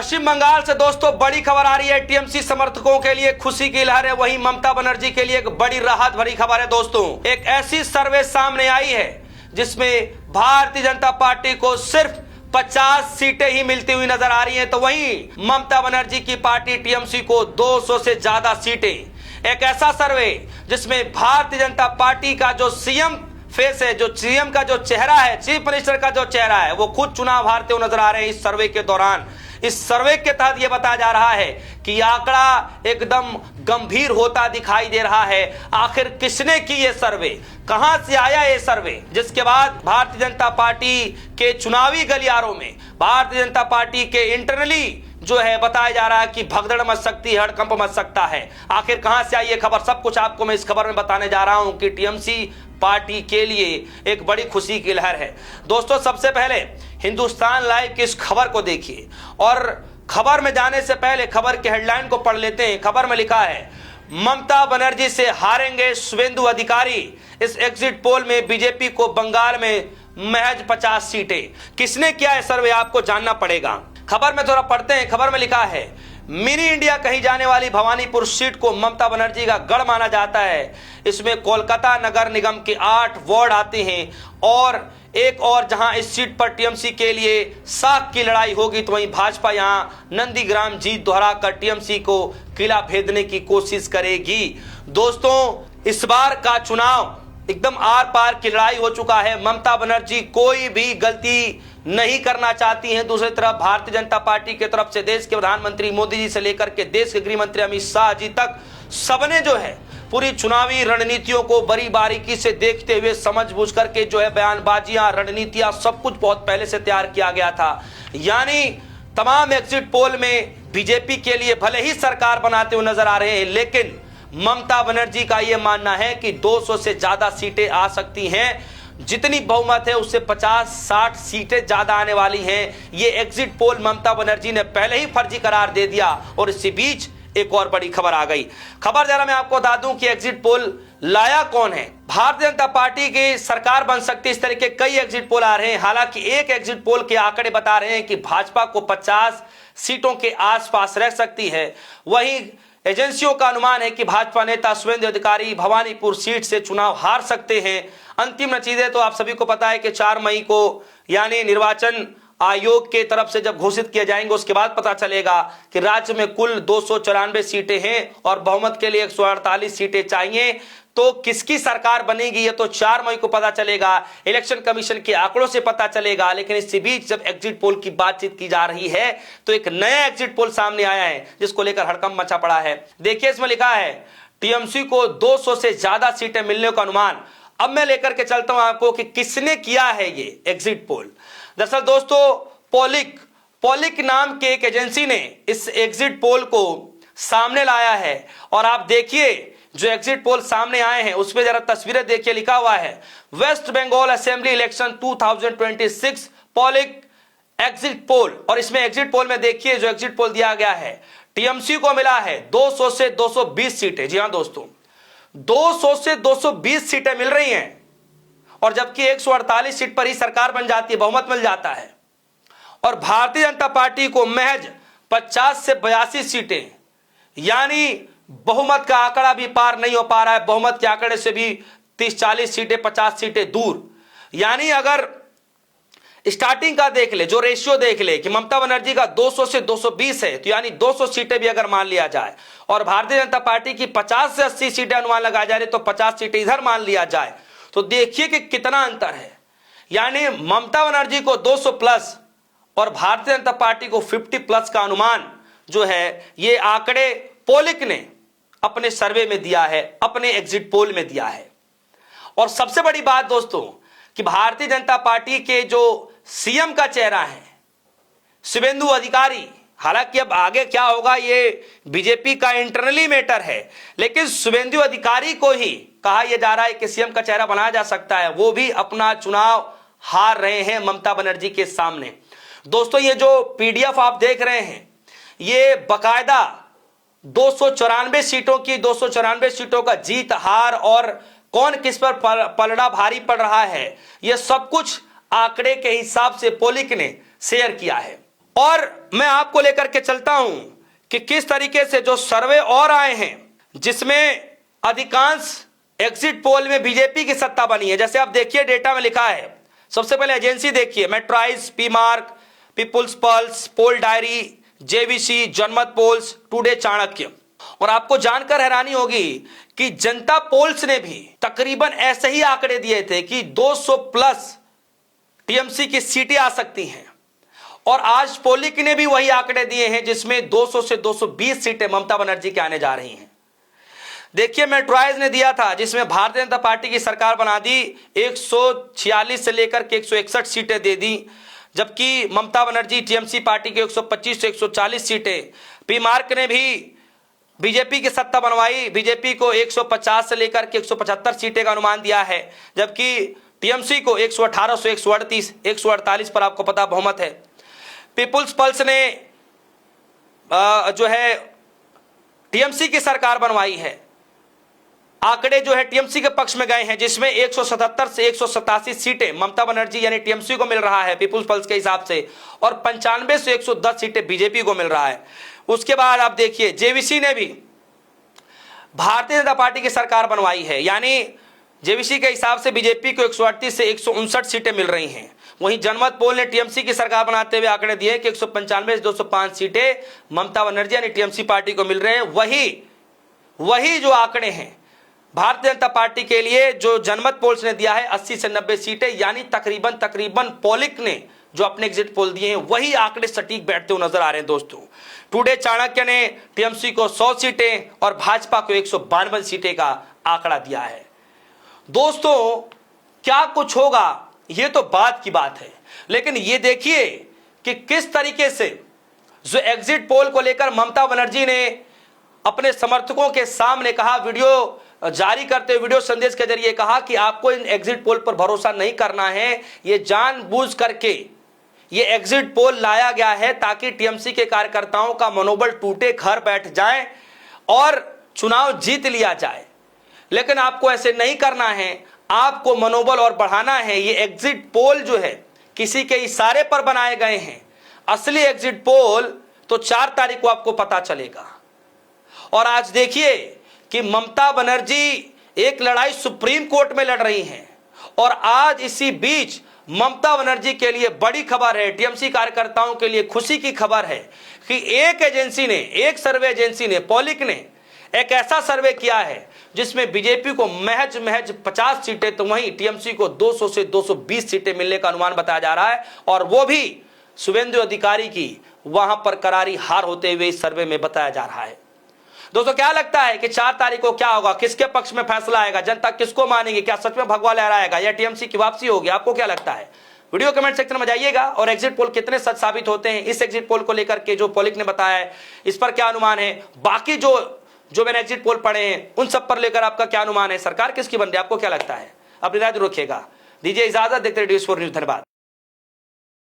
पश्चिम बंगाल से दोस्तों बड़ी खबर आ रही है। टीएमसी समर्थकों के लिए खुशी की लहर है, वहीं ममता बनर्जी के लिए एक बड़ी राहत भरी खबर है। दोस्तों, एक ऐसी सर्वे सामने आई है जिसमें भारतीय जनता पार्टी को सिर्फ 50 सीटें ही मिलती हुई नजर आ रही हैं, तो वहीं ममता बनर्जी की पार्टी टीएमसी को 200 से ज्यादा सीटें। एक ऐसा सर्वे जिसमें भारतीय जनता पार्टी का जो सीएम फेस है, जो सीएम का जो चेहरा है, चीफ मिनिस्टर का जो चेहरा है, वो खुद चुनाव हारते हुए नजर आ रहे हैं इस सर्वे के दौरान। इस सर्वे के तहत यह बताया जा रहा है कि आंकड़ा एकदम गंभीर होता दिखाई दे रहा है। आखिर किसने की यह सर्वे, कहां से आया यह सर्वे, जिसके बाद भारतीय जनता पार्टी के चुनावी गलियारों में भारतीय जनता पार्टी के इंटरनली जो है बताया जा रहा है कि भगदड़ मच सकती है, हड़कंप मच सकता है। आखिर कहां से आई ये खबर, सब कुछ आपको मैं इस खबर में बताने जा रहा हूं कि टीएमसी पार्टी के लिए एक बड़ी खुशी की लहर है। दोस्तों, सबसे पहले हिंदुस्तान लाइव की इस खबर को देखिए और खबर में जाने से पहले खबर के हेडलाइन को पढ़ लेते हैं। खबर में लिखा है, ममता बनर्जी से हारेंगे शुवेंदु अधिकारी, इस एग्जिट पोल में बीजेपी को बंगाल में महज 50 सीटें। किसने किया है सर्वे, आपको जानना पड़ेगा। खबर में थोड़ा पढ़ते हैं। खबर में लिखा है, मिनी इंडिया कही जाने वाली भवानीपुर सीट को ममता बनर्जी का गढ़ माना जाता है। इसमें कोलकाता नगर निगम के 8 वार्ड आते हैं और एक और जहां इस सीट पर टीएमसी के लिए साख की लड़ाई होगी, तो वहीं भाजपा यहां नंदीग्राम जीत दोहराकर टीएमसी को किला भेदने की कोशिश करेगी। दोस्तों, इस बार का चुनाव एकदम आर पार की लड़ाई हो चुका है। ममता बनर्जी कोई भी गलती नहीं करना चाहती हैं। दूसरी तरफ भारतीय जनता पार्टी की तरफ से देश के प्रधानमंत्री मोदी जी से लेकर के देश के गृह मंत्री अमित शाह जी तक सबने जो है पूरी चुनावी रणनीतियों को बड़ी बारीकी से देखते हुए समझबूझ करके जो है बयानबाजियां, रणनीतियां, सब कुछ बहुत पहले से तैयार किया गया था। यानी तमाम एग्जिट पोल में बीजेपी के लिए भले ही सरकार बनाते हुए नजर आ रहे हैं, लेकिन ममता बनर्जी का यह मानना है कि 200 से ज्यादा सीटें आ सकती हैं। जितनी बहुमत है उससे 50-60 सीटें ज्यादा आने वाली हैं। ये एग्जिट पोल ममता बनर्जी ने पहले ही फर्जी करार दे दिया और इसी बीच एक और बड़ी खबर आ गई। खबर जरा मैं आपको बता दूं कि एग्जिट पोल लाया कौन है। भारतीय जनता पार्टी की सरकार बन सकती है, इस तरह के कई एग्जिट पोल आ रहे हैं। हालांकि एक एग्जिट पोल के आंकड़े बता रहे हैं कि भाजपा को 50 सीटों के आसपास रह सकती है। वहीं एजेंसियों का अनुमान है कि भाजपा नेता शुवेंदु अधिकारी भवानीपुर सीट से चुनाव हार सकते हैं। अंतिम नतीजे तो आप सभी को पता है कि 4 मई को यानी निर्वाचन आयोग के तरफ से जब घोषित किए जाएंगे उसके बाद पता चलेगा कि राज्य में कुल 294 सीटें हैं और बहुमत के लिए 148 सीटें चाहिए। तो किसकी सरकार बनेगी ये तो 4 मई को पता चलेगा, इलेक्शन कमीशन के आंकड़ों से पता चलेगा। लेकिन इसी बीच जब एग्जिट पोल की बातचीत की जा रही है तो एक नया एग्जिट पोल सामने आया है जिसको लेकर हड़कंप मचा पड़ा है। देखिए, इसमें लिखा है टीएमसी को 200 से ज्यादा सीटें मिलने का अनुमान। अब मैं लेकर के चलता हूं आपको कि किसने किया है ये एग्जिट पोल। दरअसल दोस्तों, पॉलिक नाम के एक एजेंसी ने इस एग्जिट पोल को सामने लाया है और आप देखिए जो एग्जिट पोल सामने आए हैं उसमें जरा तस्वीरें देखिए। लिखा हुआ है, वेस्ट बंगाल असेंबली इलेक्शन 2026 पॉलिक एग्जिट पोल। और इसमें एग्जिट पोल में देखिए जो एग्जिट पोल दिया गया है, टीएमसी को मिला है 200 से 220 सीटें। जी हां दोस्तों, 200 से 220 सीटें मिल रही हैं और जबकि 148 सीट पर ही सरकार बन जाती है, बहुमत मिल जाता है। और भारतीय जनता पार्टी को महज 50 से 82 सीटें, यानी बहुमत का आंकड़ा भी पार नहीं हो पा रहा है। बहुमत के आंकड़े से भी 30-40 सीटें, 50 सीटें दूर। यानी अगर स्टार्टिंग का देख ले, जो रेशियो देख ले कि ममता बनर्जी का 200 से 220 है, तो यानी 200 सीटें भी अगर मान लिया जाए और भारतीय जनता पार्टी की 50 से 80 सीटें अनुमान लगाया जा रही तो 50 सीटें इधर मान लिया जाए, तो देखिए कि कितना अंतर है। यानी ममता बनर्जी को 200 प्लस और भारतीय जनता पार्टी को 50 प्लस का अनुमान जो है ये आंकड़े पॉलिक ने अपने सर्वे में दिया है, अपने एग्जिट पोल में दिया है। और सबसे बड़ी बात दोस्तों कि भारतीय जनता पार्टी के जो सीएम का चेहरा है शुवेंदु अधिकारी, हालांकि अब आगे क्या होगा ये बीजेपी का इंटरनली मैटर है, लेकिन शुवेंदु अधिकारी को ही कहा यह जा रहा है कि सीएम का चेहरा बनाया जा सकता है। वो भी अपना चुनाव हार रहे हैं ममता बनर्जी के सामने। दोस्तों, ये जो पीडीएफ आप देख रहे हैं ये बकायदा 294 सीटों की 294 सीटों का जीत हार और कौन किस पर पलड़ा भारी पड़ रहा है, यह सब कुछ आंकड़े के हिसाब से पॉलिक ने शेयर किया है। और मैं आपको लेकर के चलता हूं कि किस तरीके से जो सर्वे और आए हैं जिसमें अधिकांश एग्जिट पोल में बीजेपी की सत्ता बनी है। जैसे आप देखिए डेटा में लिखा है, सबसे पहले एजेंसी देखिए, मेट्राइज, पीमार्क, पीपुल्स पल्स, पोल डायरी, जेवीसी, जनमत पोल्स, टुडे चाणक्य। और आपको जानकर हैरानी होगी कि जनता पोल्स ने भी तकरीबन ऐसे ही आंकड़े दिए थे कि 200 प्लस टीएमसी की सीटें आ सकती हैं, और आज पोलिक ने भी वही आंकड़े दिए हैं जिसमें 200 से 220 सीटें ममता बनर्जी के आने जा रही हैं। देखिए मेट्राइज ने दिया था जिसमें भारतीय जनता पार्टी की सरकार बना दी, 146 से लेकर के 161 सीटें दे दी, जबकि ममता बनर्जी टीएमसी पार्टी के 125 से 140 सीटें। पीमार्क ने भी बीजेपी की सत्ता बनवाई, बीजेपी को 150 से लेकर के 175 सीटें का अनुमान दिया है, जबकि टीएमसी को 118 से 138, 148 पर आपको पता बहुमत है। पीपुल्स पल्स ने जो है टीएमसी की सरकार बनवाई है, आंकड़े जो है टीएमसी के पक्ष में गए हैं, जिसमें 177 से 187 सीटें ममता बनर्जी यानी टीएमसी को मिल रहा है पीपुल्स पल्स के हिसाब से, और 95 से 110 सीटें बीजेपी को मिल रहा है। उसके बाद आप देखिए जेवीसी ने भी भारतीय जनता पार्टी की सरकार बनवाई है, यानी जेवीसी के हिसाब से बीजेपी को 138 से 159 सीटें मिल रही हैं। वहीं जनमत पोल ने टीएमसी की सरकार बनाते हुए आंकड़े दिए कि 195 से 205 सीटें ममता बनर्जी यानी टीएमसी पार्टी को मिल रहे हैं। वही जो आंकड़े हैं भारतीय जनता पार्टी के लिए जो जनमत पोल्स ने दिया है 80 से 90 सीटें, यानी तकरीबन पोलिक ने जो अपने एग्जिट पोल दिए हैं वही आंकड़े सटीक बैठते हुए नजर आ रहे हैं दोस्तों। टुडे चाणक्य ने टीएमसी को 100 सीटें और भाजपा को 152 सीटें का आंकड़ा दिया है। दोस्तों क्या कुछ होगा ये तो बात की बात है, लेकिन ये देखिए कि किस तरीके से जो एग्जिट पोल को लेकर ममता बनर्जी ने अपने समर्थकों के सामने कहा, वीडियो जारी करते हुए वीडियो संदेश के जरिए कहा कि आपको इन एग्जिट पोल पर भरोसा नहीं करना है, ये जानबूझ करके ये एग्जिट पोल लाया गया है ताकि टीएमसी के कार्यकर्ताओं का मनोबल टूटे, घर बैठ जाए और चुनाव जीत लिया जाए। लेकिन आपको ऐसे नहीं करना है, आपको मनोबल और बढ़ाना है। ये एग्जिट पोल जो है किसी के इशारे पर बनाए गए हैं, असली एग्जिट पोल तो 4 तारीख को आपको पता चलेगा। और आज देखिए कि ममता बनर्जी एक लड़ाई सुप्रीम कोर्ट में लड़ रही हैं, और आज इसी बीच ममता बनर्जी के लिए बड़ी खबर है, टीएमसी कार्यकर्ताओं के लिए खुशी की खबर है कि एक सर्वे एजेंसी ने, पोलिक ने एक ऐसा सर्वे किया है जिसमें बीजेपी को महज 50 सीटें तो वहीं टीएमसी को 200 से 220 सीटें मिलने का अनुमान बताया जा रहा है, और वो भी शुभेंदु अधिकारी की वहां पर करारी हार होते हुए इस सर्वे में बताया जा रहा है। दोस्तों क्या लगता है कि 4 तारीख को क्या होगा, किसके पक्ष में फैसला आएगा, जनता किसको मानेगी, क्या सच में भगवा लहराएगा या टीएमसी की वापसी होगी? आपको क्या लगता है? वीडियो कमेंट सेक्शन में जाइएगा। और एग्जिट पोल कितने सच साबित होते हैं, इस एग्जिट पोल को लेकर के जो पोलिक ने बताया है इस पर क्या अनुमान है, बाकी जो मैंने एग्जिट पोल पढ़े हैं उन सब पर लेकर आपका क्या अनुमान है, सरकार किसकी बन रही है, आपको क्या लगता है? अपनी राय जरूर रखिएगा। दीजिए इजाजत, देखते रहिए न्यूज़ 4 न्यूज़। धन्यवाद।